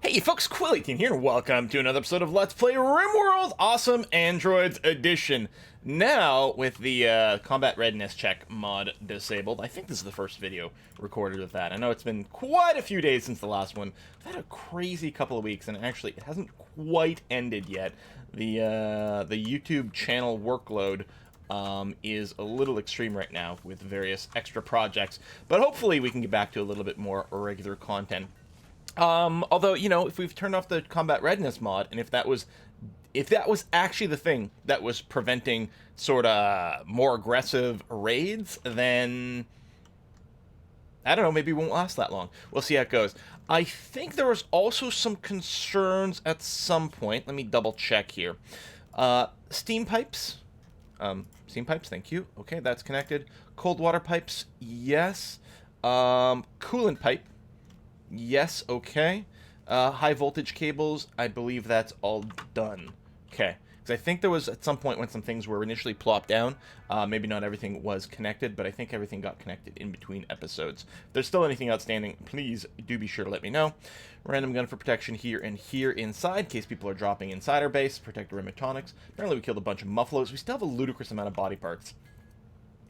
Hey folks, Quill18 here, and welcome to another episode of Let's Play RimWorld Awesome Androids Edition. Now, with the combat readiness check mod disabled, I think this is the first video recorded with that. I know it's been quite a few days since the last one. I've had a crazy couple of weeks, and actually, it hasn't quite ended yet. The YouTube channel workload is a little extreme right now with various extra projects, but hopefully we can get back to a little bit more regular content. Although, you know, if we've turned off the combat readiness mod, and if that was actually the thing that was preventing sort of more aggressive raids, then I don't know, maybe it won't last that long. We'll see how it goes. I think there was also some concerns at some point. Let me double check here. Steam pipes. Steam pipes, thank you. Okay, that's connected. Cold water pipes, yes. Coolant pipe. Yes, okay. High voltage cables, I believe that's all done. Okay, because I think there was at some point when some things were initially plopped down, maybe not everything was connected, but I think everything got connected in between episodes. If there's still anything outstanding, please do be sure to let me know. Random gun for protection here and here inside, in case people are dropping inside our base. Protect the animatronics. Apparently we killed a bunch of muffaloes. We still have a ludicrous amount of body parts.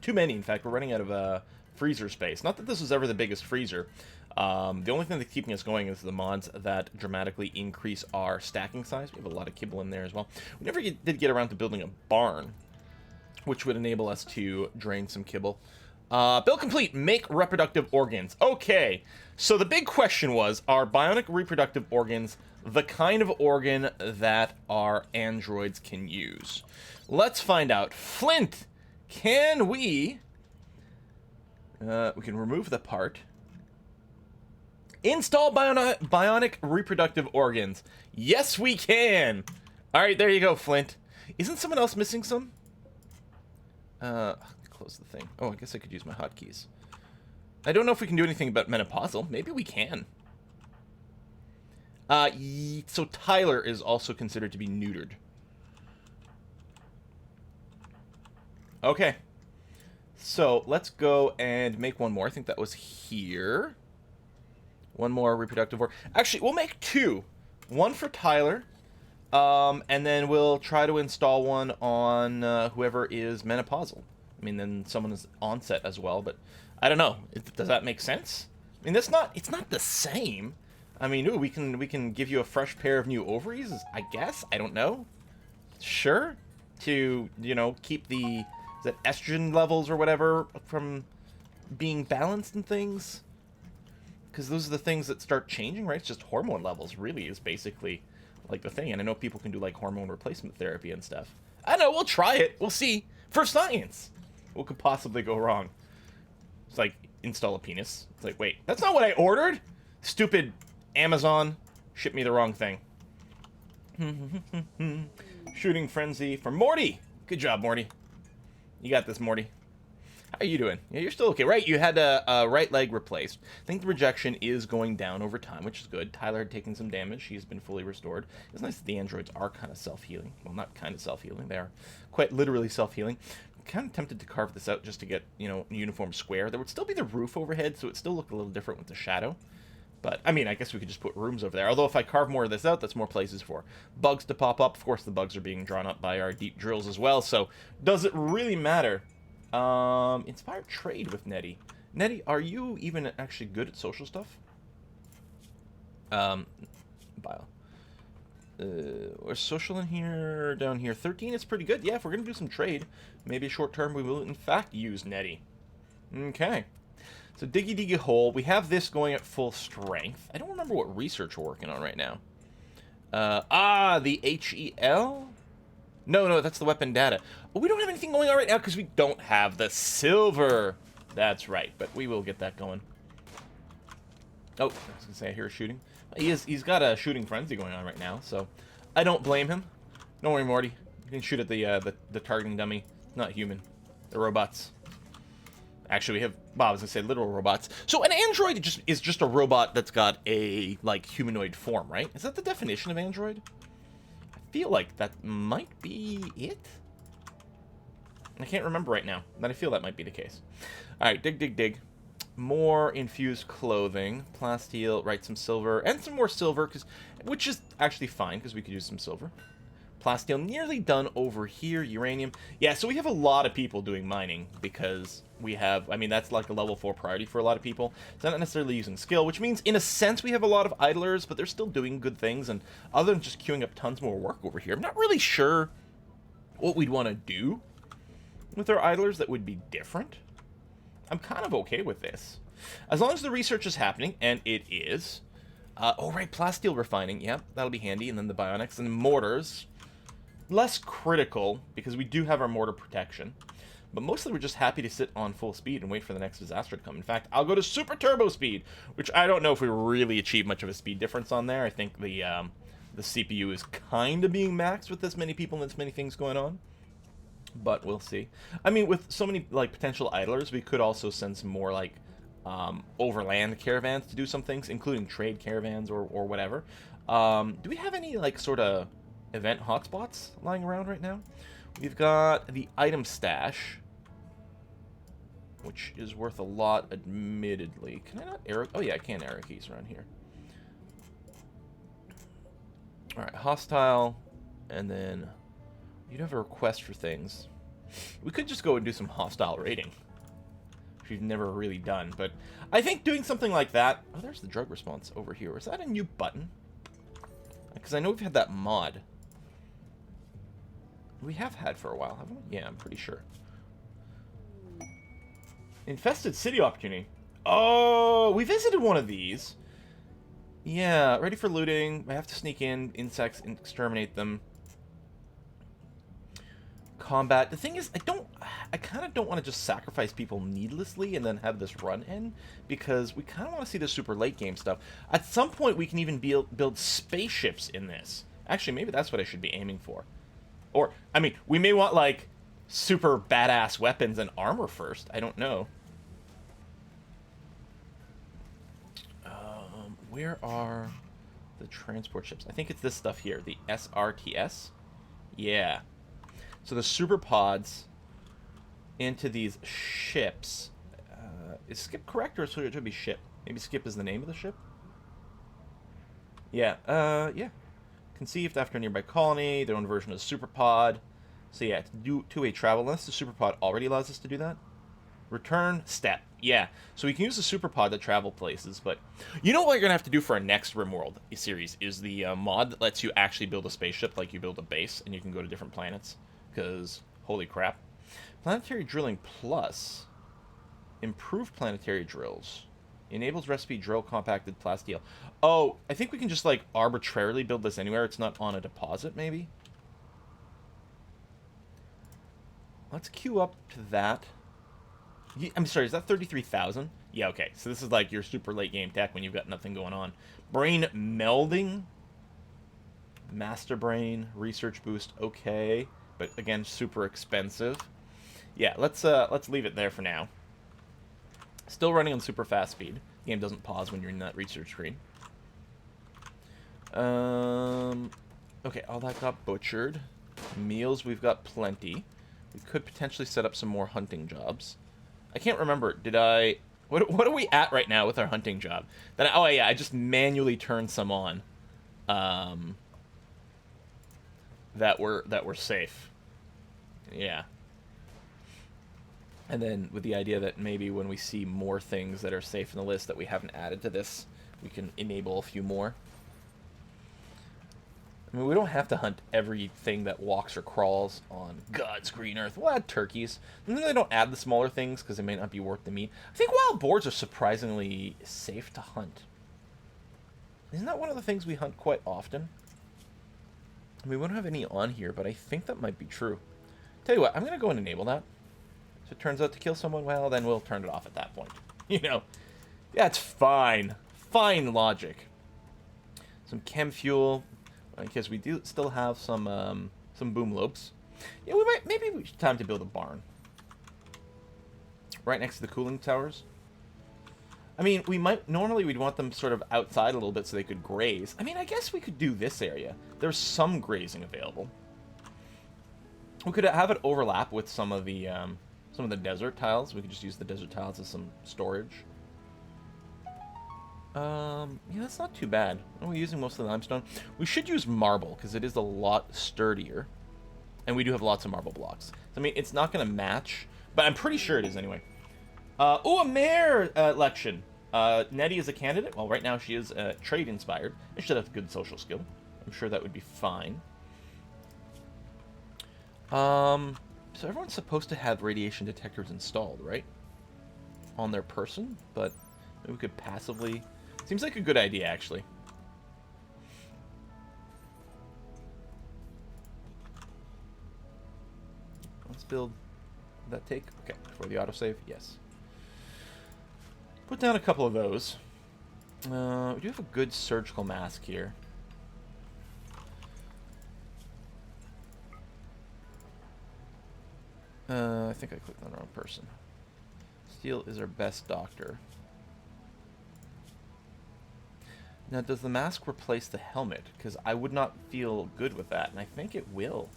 Too many, in fact. We're running out of freezer space. Not that this was ever the biggest freezer. The only thing that's keeping us going is the mods that dramatically increase our stacking size. We have a lot of kibble in there as well. We never did get around to building a barn, which would enable us to drain some kibble. Build complete. Make reproductive organs. Okay, so the big question was, are bionic reproductive organs the kind of organ that our androids can use? Let's find out. Flint, can we can remove the part. Install bionic reproductive organs. Yes, we can. All right, there you go, Flint. Isn't someone else missing some? Close the thing. Oh, I guess I could use my hotkeys. I don't know if we can do anything about menopausal. Maybe we can. So Tyler is also considered to be neutered. Okay. So let's go and make one more. I think that was here. One more reproductive organ. Actually, we'll make two. One for Tyler, and then we'll try to install one on whoever is menopausal. I mean, then someone is onset as well, but I don't know. Does that make sense? I mean, it's not the same. I mean, ooh, we can give you a fresh pair of new ovaries, I guess. I don't know. Sure. To, you know, keep the is that estrogen levels or whatever from being balanced and things. Because those are the things that start changing, right? It's just hormone levels, really, is basically like the thing. And I know people can do like hormone replacement therapy and stuff. I don't know, we'll try it. We'll see. For science. What could possibly go wrong? It's like, install a penis. It's like, wait, that's not what I ordered? Stupid Amazon. Ship me the wrong thing. Shooting frenzy for Morty. Good job, Morty. You got this, Morty. How are you doing? Yeah, you're still okay, right? You had a right leg replaced. I think the rejection is going down over time, which is good. Tyler had taken some damage. She's been fully restored. It's nice that the androids are kind of self-healing. Well, not kind of self-healing. They are quite literally self-healing. I'm kind of tempted to carve this out just to get, you know, a uniform square. There would still be the roof overhead, so it'd still look a little different with the shadow. But, I mean, I guess we could just put rooms over there. Although if I carve more of this out, that's more places for bugs to pop up. Of course, the bugs are being drawn up by our deep drills as well, so does it really matter? Inspired trade with Nettie. Nettie, are you even actually good at social stuff? Bio. We're social in here, down here. 13 is pretty good. Yeah, if we're going to do some trade, maybe short term we will in fact use Nettie. Okay. So diggy diggy hole. We have this going at full strength. I don't remember what research we're working on right now. The HEL? No, that's the weapon data. Well, we don't have anything going on right now because we don't have the silver. That's right, but we will get that going. Oh, I was gonna say I hear shooting. He's got a shooting frenzy going on right now, so I don't blame him. Don't worry, Morty. You can shoot at the targeting dummy. Not human. They're robots. Actually, we have, well, I was gonna say literal robots. So an android is just a robot that's got a like humanoid form, right? Is that the definition of android? I feel like that might be it. I can't remember right now, but I feel that might be the case. All right, dig. more infused clothing, plasteel, right, some silver, and some more silver, which is actually fine, because we could use some silver. Plasteel nearly done over here, uranium. Yeah, so we have a lot of people doing mining, because we have, I mean, that's like a level 4 priority for a lot of people. It's not necessarily using skill, which means, in a sense, we have a lot of idlers, but they're still doing good things, and other than just queuing up tons more work over here, I'm not really sure what we'd want to do with our idlers that would be different. I'm kind of okay with this. As long as the research is happening, and it is. Oh, right, plasteel refining. Yeah, that'll be handy. And then the bionics and mortars. Less critical, because we do have our mortar protection. But mostly we're just happy to sit on full speed and wait for the next disaster to come. In fact, I'll go to super turbo speed, which I don't know if we really achieve much of a speed difference on there. I think the CPU is kind of being maxed with this many people and this many things going on. But we'll see. I mean, with so many, like, potential idlers, we could also send some more, like, overland caravans to do some things, including trade caravans or whatever. Do we have any, like, sort of event hotspots lying around right now? We've got the item stash, which is worth a lot, admittedly. Can I not arrow? Oh, yeah, I can arrow keys around here. Alright, hostile, and then you'd have a request for things. We could just go and do some hostile raiding, which we've never really done, but I think doing something like that... Oh, there's the drug response over here. Is that a new button? Because I know we've had that mod. We have had for a while, haven't we? Yeah, I'm pretty sure. Infested city opportunity. Oh, we visited one of these. Yeah, ready for looting. I have to sneak in insects and exterminate them. Combat. The thing is, I kind of don't want to just sacrifice people needlessly and then have this run end, because we kind of want to see the super late game stuff. At some point, we can even build spaceships in this. Actually, maybe that's what I should be aiming for. Or, I mean, we may want, like, super badass weapons and armor first. I don't know. Where are the transport ships? I think it's this stuff here, the SRTS. Yeah. So the super pods into these ships. Is skip correct, or should it be ship? Maybe skip is the name of the ship? Yeah, yeah. Conceived after a nearby colony, their own version of the super pod. So yeah, to do two-way travel, unless the super pod already allows us to do that. Return step. Yeah, so we can use the super pod to travel places, but you know what we're going to have to do for our next RimWorld series is the mod that lets you actually build a spaceship like you build a base, and you can go to different planets, because holy crap. Planetary Drilling Plus. Improved planetary drills. Enables recipe drill compacted plasteel. Oh, I think we can just, like, arbitrarily build this anywhere. It's not on a deposit, maybe? Let's queue up to that. I'm sorry, is that 33,000? Yeah, okay. So this is like your super late game tech when you've got nothing going on. Brain melding. Master brain. Research boost. Okay. But again, super expensive. Yeah, let's leave it there for now. Still running on super fast speed. The game doesn't pause when you're in that research screen. Okay, all that got butchered. Meals, we've got plenty. We could potentially set up some more hunting jobs. I can't remember. Did I... What are we at right now with our hunting job? Oh, yeah, I just manually turned some on. That were safe. Yeah. And then with the idea that maybe when we see more things that are safe in the list that we haven't added to this, we can enable a few more. I mean, we don't have to hunt everything that walks or crawls on God's green earth. We'll add turkeys. And then they don't add the smaller things because they may not be worth the meat. I think wild boars are surprisingly safe to hunt. Isn't that one of the things we hunt quite often? I mean, we don't have any on here, but I think that might be true. Tell you what, I'm going to go and enable that. If it turns out to kill someone, well, then we'll turn it off at that point. You know, yeah, it's fine. Fine logic. Some chem fuel. Because we do still have some boom lobes. Yeah, maybe it's time to build a barn. Right next to the cooling towers. I mean, normally we'd want them sort of outside a little bit so they could graze. I mean, I guess we could do this area. There's some grazing available. We could have it overlap with some of the desert tiles. We could just use the desert tiles as some storage. Yeah, that's not too bad. Oh, we're using mostly limestone. We should use marble, because it is a lot sturdier. And we do have lots of marble blocks. So, I mean, it's not going to match, but I'm pretty sure it is anyway. Oh, a mayor election. Nettie is a candidate. Well, right now she is trade-inspired. She should have good social skill. I'm sure that would be fine. So everyone's supposed to have radiation detectors installed, right? On their person, but maybe we could passively... Seems like a good idea, actually. Let's build... Did that take? Okay, for the autosave, yes. Put down a couple of those. We do have a good surgical mask here. I think I clicked on the wrong person. Steel is our best doctor. Now, does the mask replace the helmet? Because I would not feel good with that, and I think it will.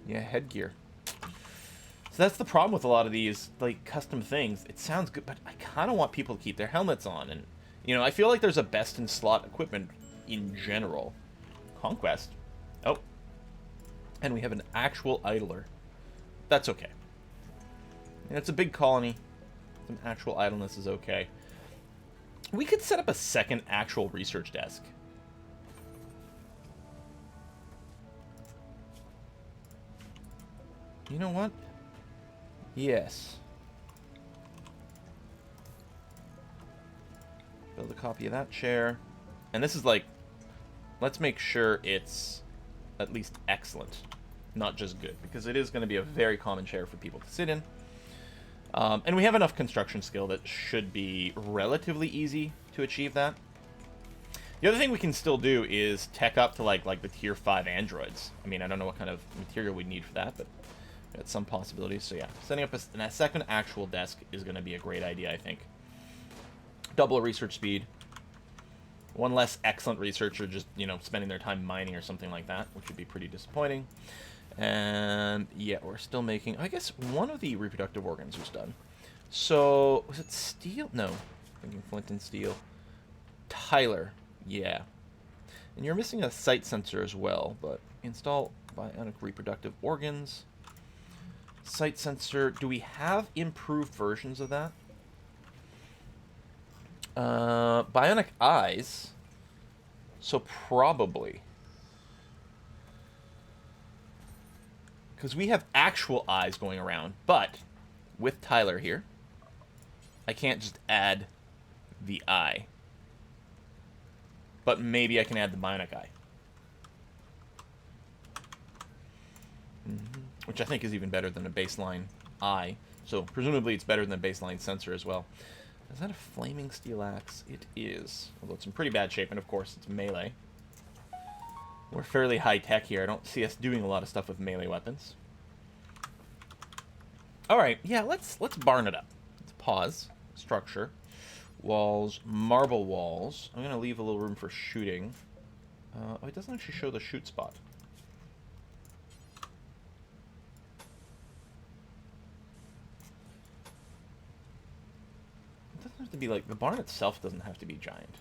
Yeah, headgear. So that's the problem with a lot of these, like, custom things. It sounds good, but I kind of want people to keep their helmets on. And, you know, I feel like there's a best-in-slot equipment in general. Conquest. Oh. And we have an actual idler. That's okay. And it's a big colony. Some actual idleness is okay. We could set up a second actual research desk. You know what? Yes. Build a copy of that chair. And this is like... Let's make sure it's at least excellent. Not just good. Because it is going to be a very common chair for people to sit in. And we have enough construction skill that should be relatively easy to achieve that. The other thing we can still do is tech up to like the tier 5 androids. I mean, I don't know what kind of material we'd need for that, but got some possibilities. So yeah, setting up a second actual desk is going to be a great idea, I think. Double research speed. One less excellent researcher just, you know, spending their time mining or something like that, which would be pretty disappointing. And yeah, we're still making... I guess one of the reproductive organs was done. So, was it steel? No. Thinking flint and steel. Tyler. Yeah. And you're missing a sight sensor as well, but install bionic reproductive organs. Sight sensor. Do we have improved versions of that? Bionic eyes. So probably... Because we have actual eyes going around, but with Tyler here, I can't just add the eye. But maybe I can add the bionic eye. Which I think is even better than a baseline eye. So presumably it's better than a baseline sensor as well. Is that a flaming steel axe? It is. Although it's in pretty bad shape, and of course it's melee. We're fairly high-tech here. I don't see us doing a lot of stuff with melee weapons. Alright, yeah, let's barn it up. Let's pause. Structure. Walls. Marble walls. I'm going to leave a little room for shooting. Oh, it doesn't actually show the shoot spot. It doesn't have to be like... The barn itself doesn't have to be giant.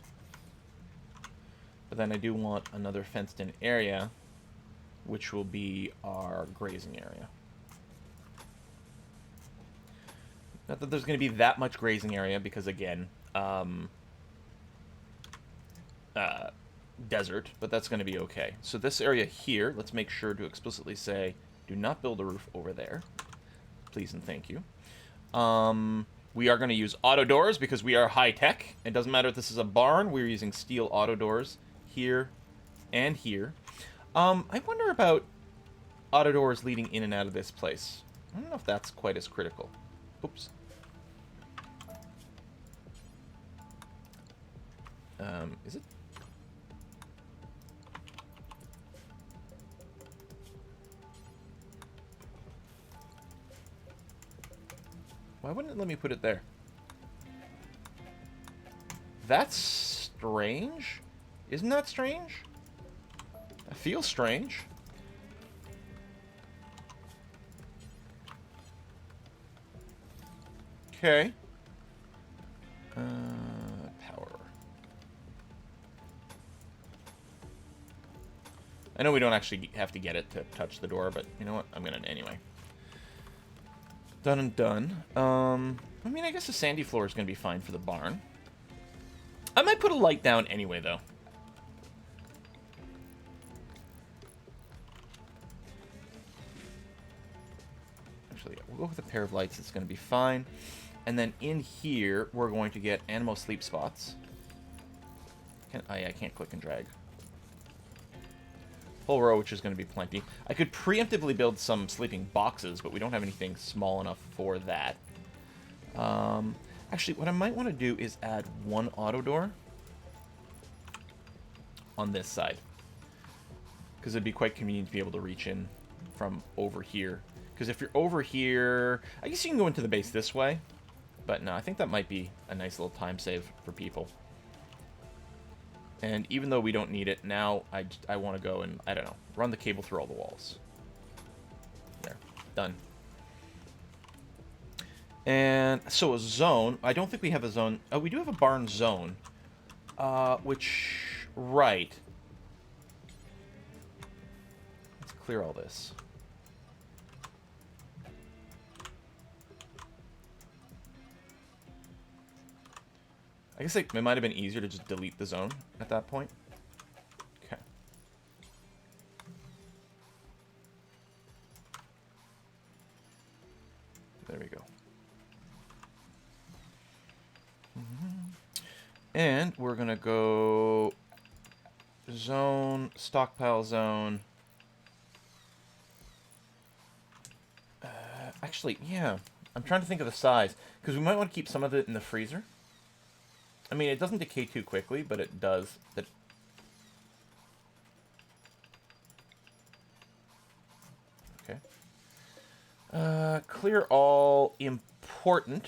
But then I do want another fenced-in area, which will be our grazing area. Not that there's going to be that much grazing area, because again, desert, but that's going to be okay. So this area here, let's make sure to explicitly say, do not build a roof over there. Please and thank you. We are going to use auto doors, because we are high-tech. It doesn't matter if this is a barn, we're using steel auto doors. Here and here. I wonder about auto doors leading in and out of this place. I don't know if that's quite as critical. Oops. Is it? Why wouldn't it let me put it there? That's strange. Isn't that strange? That feels strange. Okay. Power. I know we don't actually have to get it to touch the door, but you know what? I'm gonna anyway. Done and done. I mean, I guess the sandy floor is gonna be fine for the barn. I might put a light down anyway, though. Actually, yeah, we'll go with a pair of lights. It's gonna be fine. And then in here, we're going to get animal sleep spots. I can't click and drag. Whole row, which is going to be plenty. I could preemptively build some sleeping boxes, but we don't have anything small enough for that. Actually, what I might want to do is add one auto door on this side. Because it'd be quite convenient to be able to reach in from over here. Because if you're over here, I guess you can go into the base this way. But no, I think that might be a nice little time save for people. And even though we don't need it, now I want to go and, I don't know, run the cable through all the walls. There. Done. And so a zone. I don't think we have a zone. Oh, we do have a barn zone. Which... Right. Let's clear all this. I guess it might have been easier to just delete the zone at that point. Okay. There we go. And we're going to go zone, stockpile zone. Actually, yeah. I'm trying to think of the size. Because we might want to keep some of it in the freezer. I mean, it doesn't decay too quickly, but it does. Okay. Clear all important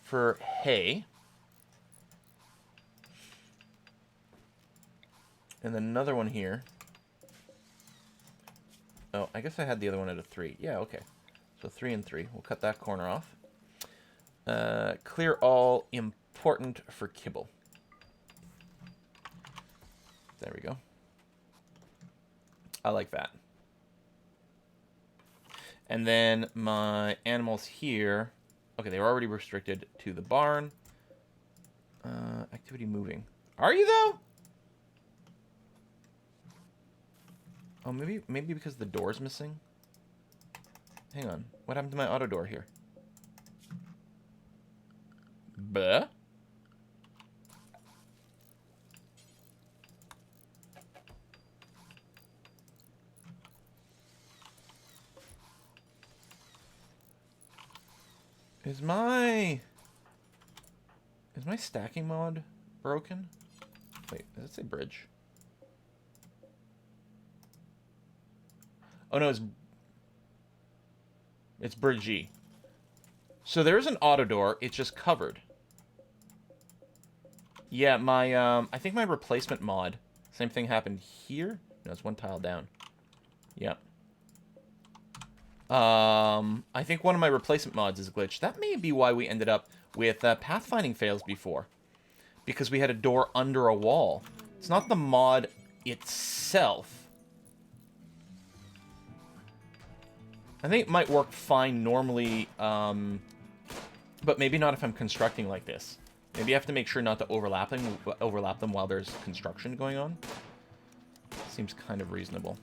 for hay. And then another one here. Oh, I guess I had the other one at a 3. Yeah, okay. So 3 and 3. We'll cut that corner off. Clear all important for kibble. There we go. I like that. And then my animals here. Okay, they were already restricted to the barn. Activity moving. Are you though? Oh, maybe because the door's missing. Hang on. What happened to my auto door here? Bleh. Is my stacking mod broken? Wait, does it say bridge? Oh no, it's bridge E. So there's an auto door, it's just covered. Yeah, my I think my replacement mod, same thing happened here. No, it's one tile down. Yep. I think one of my replacement mods is glitched. That may be why we ended up with pathfinding fails before. Because we had a door under a wall. It's not the mod itself. I think it might work fine normally, but maybe not if I'm constructing like this. Maybe I have to make sure not to overlap them while there's construction going on. Seems kind of reasonable.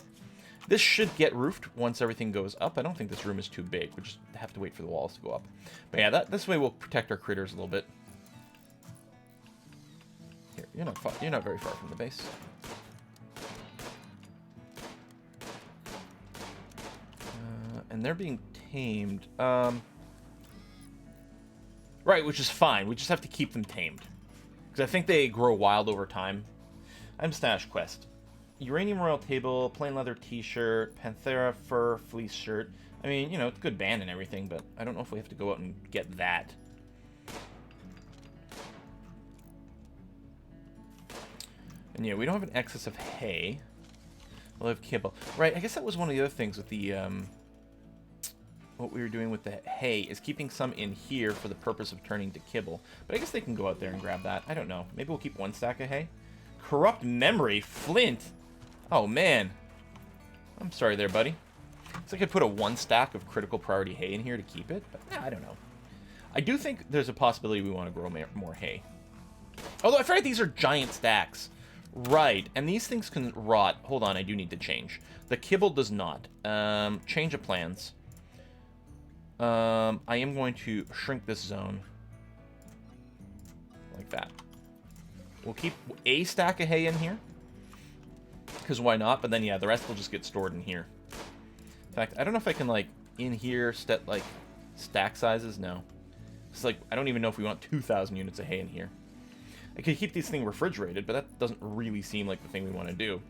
This should get roofed once everything goes up. I don't think this room is too big. We just have to wait for the walls to go up. But yeah, this way we'll protect our critters a little bit. Here, you're not very far from the base. And they're being tamed. Right, which is fine. We just have to keep them tamed. Because I think they grow wild over time. I'm Stash Quest. Uranium Royal Table, plain leather t-shirt, Panthera fur fleece shirt. I mean, you know, it's a good band and everything, but I don't know if we have to go out and get that. And yeah, we don't have an excess of hay. We'll have kibble. Right, I guess that was one of the other things with the, what we were doing with the hay is keeping some in here for the purpose of turning to kibble. But I guess they can go out there and grab that. I don't know. Maybe we'll keep 1 stack of hay. Corrupt memory, flint. Oh, man. I'm sorry there, buddy. So I could put a 1 stack of critical priority hay in here to keep it, but I don't know. I do think there's a possibility we want to grow more hay. Although I feel like these are giant stacks. Right, and these things can rot. Hold on, I do need to change. The kibble does not. Change of plans. I am going to shrink this zone. Like that. We'll keep a stack of hay in here. Because why not? But then, yeah, the rest will just get stored in here. In fact, I don't know if I can, like, in here, like, stack sizes. No. It's like, I don't even know if we want 2,000 units of hay in here. I could keep these things refrigerated, but that doesn't really seem like the thing we want to do.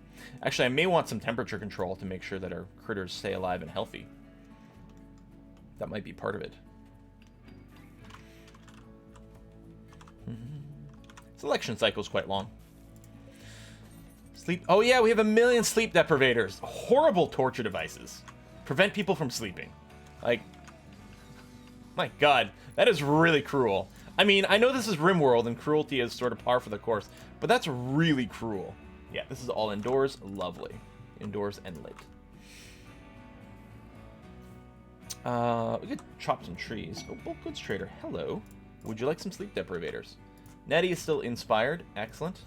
Actually, I may want some temperature control to make sure that our critters stay alive and healthy. That might be part of it. Selection cycle is quite long. Sleep. Oh yeah, we have 1 million sleep deprivators. Horrible torture devices. Prevent people from sleeping. Like, my God, that is really cruel. I mean, I know this is RimWorld and cruelty is sort of par for the course, but that's really cruel. Yeah, this is all indoors. Lovely. Indoors and lit. We could chop some trees. Oh, bulk goods trader. Hello. Would you like some sleep deprivators? Nettie is still inspired. Excellent.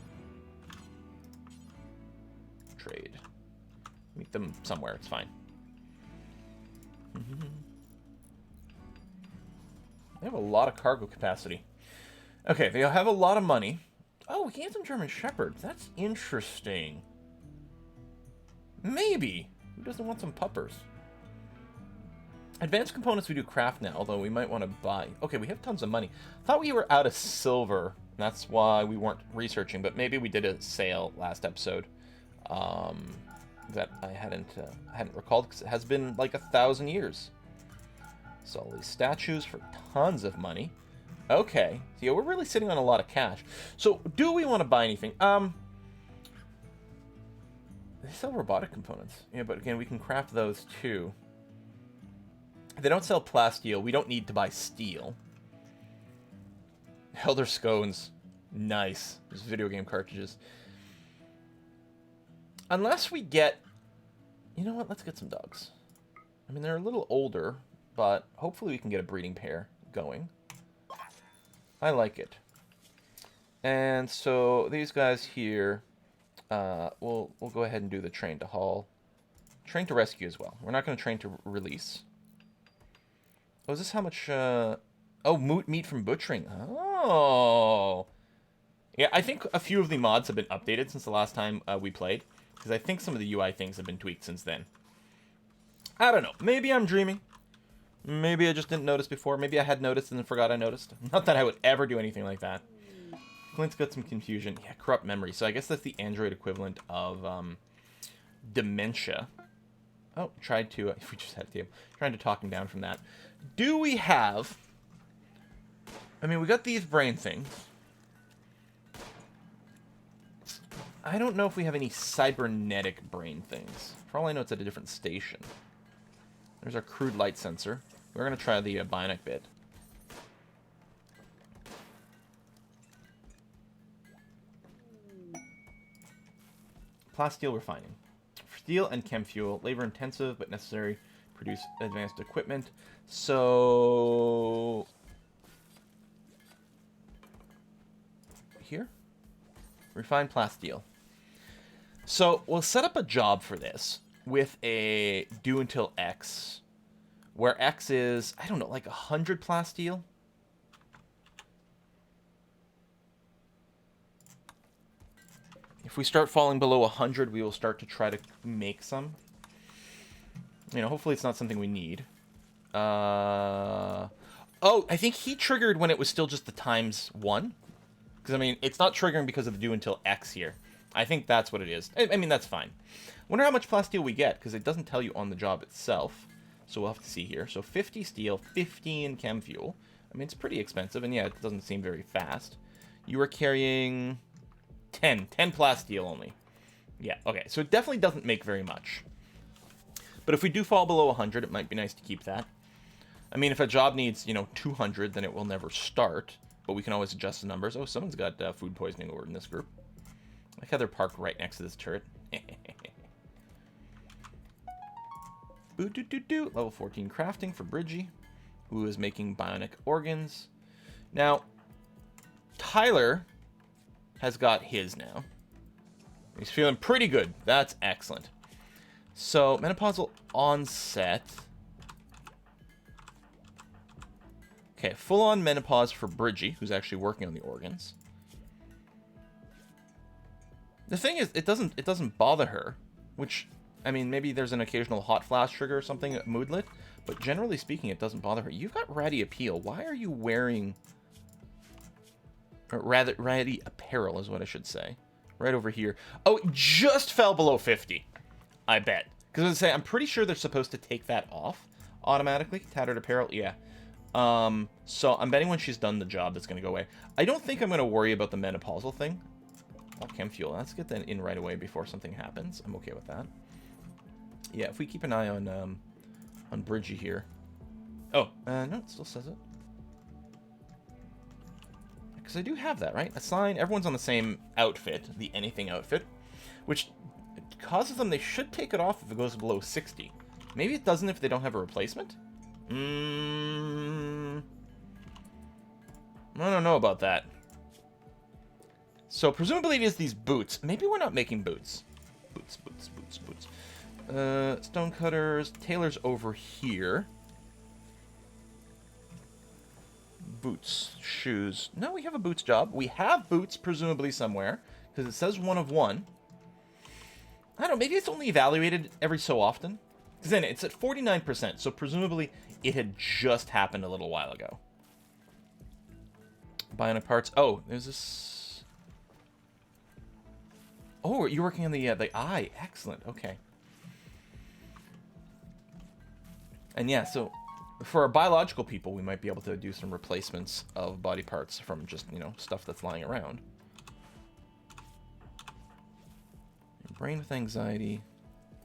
Trade. Meet them somewhere. It's fine. They have a lot of cargo capacity. Okay, they have a lot of money. Oh, we can get some German Shepherds. That's interesting. Maybe. Who doesn't want some puppers? Advanced components we do craft now, although we might want to buy. Okay, we have tons of money. Thought we were out of silver. That's why we weren't researching, but maybe we did a sale last episode that I hadn't recalled because it has been like 1,000 years. So all these statues for tons of money. Okay, so yeah, we're really sitting on a lot of cash. So do we want to buy anything? They sell robotic components. Yeah, but again, we can craft those too. They don't sell plasteel. We don't need to buy steel. Elder Scones. Nice. There's video game cartridges. Unless we get... You know what? Let's get some dogs. I mean, they're a little older, but hopefully we can get a breeding pair going. I like it. And so these guys here, we'll go ahead and do the train to haul. Train to rescue as well. We're not going to train to release. Oh, is this how much... Oh, meat from butchering. Oh. Yeah, I think a few of the mods have been updated since the last time we played. Because I think some of the UI things have been tweaked since then. I don't know. Maybe I'm dreaming. Maybe I just didn't notice before. Maybe I had noticed and then forgot I noticed. Not that I would ever do anything like that. Clint's got some confusion. Yeah, corrupt memory. So I guess that's the Android equivalent of dementia. Oh, tried to... if we just had to... Trying to talk him down from that. Do we have... I mean, we got these brain things. I don't know if we have any cybernetic brain things. For all I know, it's at a different station. There's our crude light sensor. We're going to try the bionic bit. Plasteel refining. Steel and chem fuel. Labor intensive, but necessary. Produce advanced equipment. So... here? Refined plasteel. So, we'll set up a job for this with a do until X, where X is, I don't know, like 100 plasteel? If we start falling below 100, we will start to try to make some. You know, hopefully it's not something we need. Oh, I think he triggered when it was still just the ×1. Because, I mean, it's not triggering because of the do until X here. I think that's what it is. I mean, that's fine. Wonder how much plasteel we get, because it doesn't tell you on the job itself. So we'll have to see here. So 50 steel, 15 chem fuel. I mean, it's pretty expensive, and yeah, it doesn't seem very fast. You are carrying 10 plasteel only. Yeah, okay. So it definitely doesn't make very much. But if we do fall below 100, it might be nice to keep that. I mean, if a job needs, 200, then it will never start. But we can always adjust the numbers. Oh, someone's got food poisoning over in this group. I like how they're parked right next to this turret. Boo-doo-doo-doo. Level 14 crafting for Bridgie, who is making bionic organs. Now, Tyler has got his now. He's feeling pretty good. That's excellent. So, menopausal onset. Okay, full-on menopause for Bridgie, who's actually working on the organs. The thing is, it doesn't bother her, which, I mean, maybe there's an occasional hot flash trigger or something at moodlet, but generally speaking, it doesn't bother her. You've got ratty appeal. Why are you wearing, or rather, ratty apparel is what I should say. Right over here. Oh, it just fell below 50. I bet. Because I was saying, I'm pretty sure they're supposed to take that off automatically. Tattered apparel, yeah. So I'm betting when she's done the job, that's going to go away. I don't think I'm going to worry about the menopausal thing. Oh, chem fuel. Let's get that in right away before something happens. I'm okay with that. Yeah, if we keep an eye on Bridgie here. Oh, no, it still says it. Because I do have that, right? Assign, everyone's on the same outfit, the anything outfit, which causes them, they should take it off if it goes below 60. Maybe it doesn't if they don't have a replacement? I don't know about that. So presumably it is these boots. Maybe we're not making boots. Boots. Stonecutters. Tailor's over here. Boots. Shoes. No, we have a boots job. We have boots presumably somewhere, because it says 1 of 1. I don't know, maybe it's only evaluated every so often. Because then it's at 49%, so presumably it had just happened a little while ago. Bionic parts. Oh, there's this... Oh, you're working on the eye. Excellent. Okay. And yeah, so for our biological people, we might be able to do some replacements of body parts from just, stuff that's lying around. Brain with anxiety.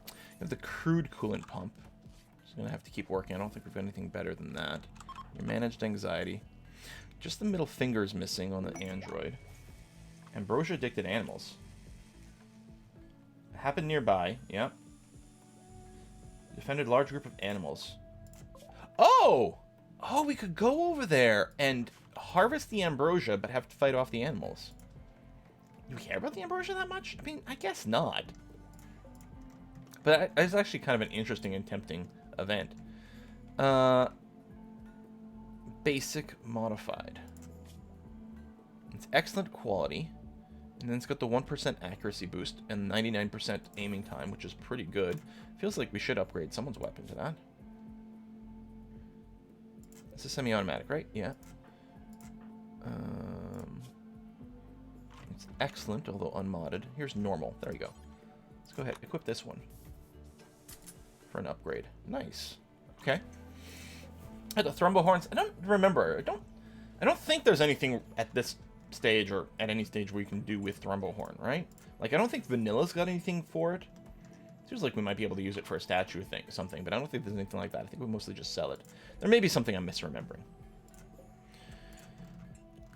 You have the crude coolant pump. Just going to have to keep working. I don't think we've got anything better than that. Your managed anxiety. Just the middle finger is missing on the android. Ambrosia addicted animals. Happened nearby. Yep. Defended large group of animals. Oh! Oh, we could go over there and harvest the ambrosia, but have to fight off the animals. Do we care about the ambrosia that much? I mean, I guess not. But it's actually kind of an interesting and tempting event. Basic modified. It's excellent quality. And then it's got the 1% accuracy boost and 99% aiming time, which is pretty good. Feels like we should upgrade someone's weapon to that. It's a semi-automatic, right? Yeah. It's excellent, although unmodded. Here's normal. There you go. Let's go ahead. Equip this one for an upgrade. Nice. Okay. The thrombo horns. I don't remember. I don't think there's anything at this stage or at any stage where you can do with thrombo horn, right? Like, I don't think Vanilla's got anything for it. Seems like we might be able to use it for a statue thing, something, but I don't think there's anything like that. I think we mostly just sell it. There may be something I'm misremembering.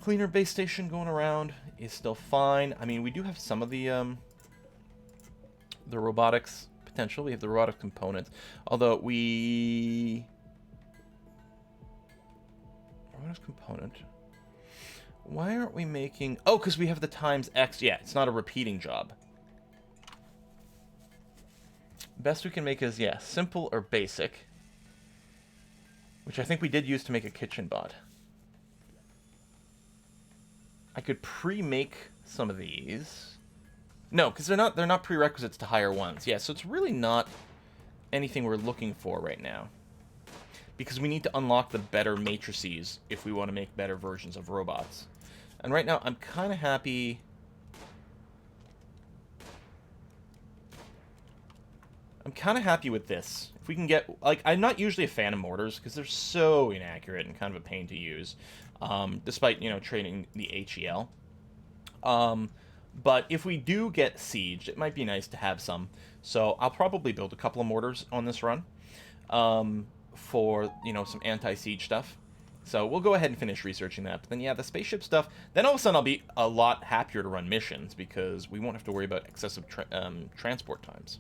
Cleaner base station going around is still fine. I mean, we do have some of the robotics potential. We have the robotic components, although robotics component. Why aren't we making... Oh, because we have the times X. Yeah, it's not a repeating job. Best we can make is, yeah, simple or basic. Which I think we did use to make a kitchen bot. I could pre-make some of these. No, because they're not prerequisites to higher ones. Yeah, so it's really not anything we're looking for right now. Because we need to unlock the better matrices if we want to make better versions of robots. And right now, I'm kind of happy... with this. If we can get... Like, I'm not usually a fan of mortars, because they're so inaccurate and kind of a pain to use. Despite, trading the HEL. But if we do get sieged, it might be nice to have some. So I'll probably build a couple of mortars on this run. for, you know, some anti-siege stuff. So we'll go ahead and finish researching that. But then, yeah, the spaceship stuff, then all of a sudden I'll be a lot happier to run missions because we won't have to worry about excessive transport times.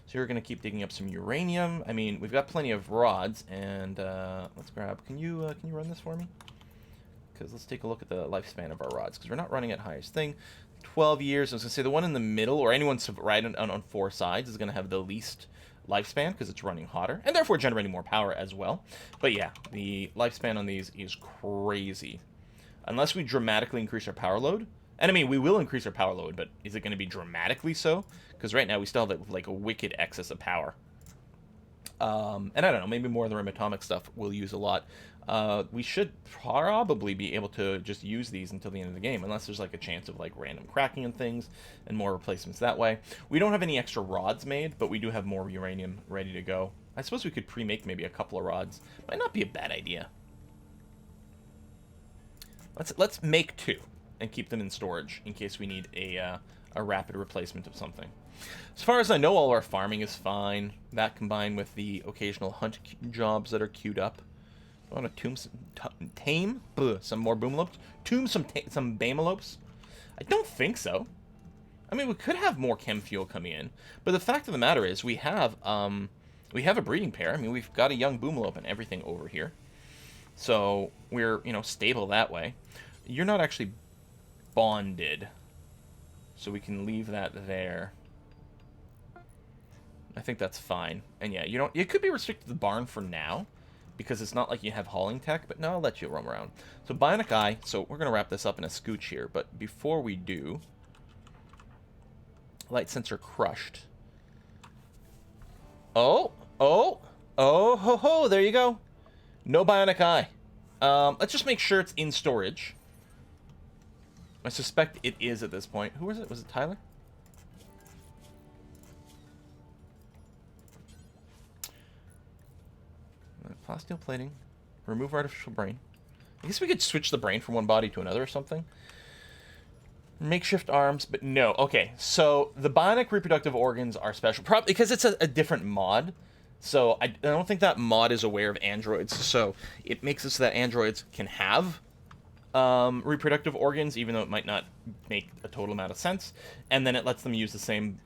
So you're going to keep digging up some uranium. I mean, we've got plenty of rods, and let's grab... Can you run this for me? Because let's take a look at the lifespan of our rods, because we're not running at highest thing. 12 years. I was going to say the one in the middle, or anyone right on 4 sides, is going to have the least lifespan because it's running hotter, and therefore generating more power as well. But yeah, the lifespan on these is crazy. Unless we dramatically increase our power load. And I mean, we will increase our power load, but is it going to be dramatically so? Because right now we still have like a wicked excess of power. And I don't know, maybe more of the RIM atomic stuff we'll use a lot. We should probably be able to just use these until the end of the game, unless there's like a chance of like random cracking and things, and more replacements that way. We don't have any extra rods made, but we do have more uranium ready to go. I suppose we could pre-make maybe a couple of rods. Might not be a bad idea. Let's make 2 and keep them in storage in case we need a rapid replacement of something. As far as I know, all our farming is fine. That combined with the occasional hunt jobs that are queued up. I want to tame some more boomlopes. Tomb some bamelopes. I don't think so. I mean, we could have more chem fuel coming in, but the fact of the matter is we have a breeding pair. I mean, we've got a young boomlope and everything over here, so we're, you know, stable that way. You're not actually bonded, so we can leave that there. I think that's fine. And yeah, you don't. It could be restricted to the barn for now, because it's not like you have hauling tech. But no, I'll let you roam around. So bionic eye. So we're gonna wrap this up in a scooch here. But before we do, light sensor crushed. Oh, ho ho. There you go. No bionic eye. Let's just make sure it's in storage. I suspect it is at this point. Who was it? Was it Tyler? Plasteel plating. Remove artificial brain. I guess we could switch the brain from one body to another or something. Makeshift arms, but no. Okay, so the bionic reproductive organs are special. Probably because it's a different mod. So I don't think that mod is aware of androids. So it makes it so that androids can have reproductive organs, even though it might not make a total amount of sense. And then it lets them use the same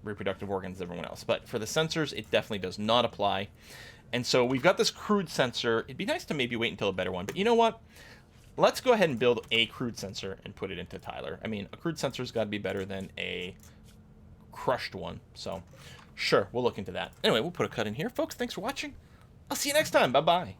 reproductive organs as everyone else. But for the sensors, it definitely does not apply. And so we've got this crude sensor. It'd be nice to maybe wait until a better one. But you know what? Let's go ahead and build a crude sensor and put it into Tyler. I mean, a crude sensor's got to be better than a crushed one. So, sure, we'll look into that. Anyway, we'll put a cut in here. Folks, thanks for watching. I'll see you next time. Bye-bye.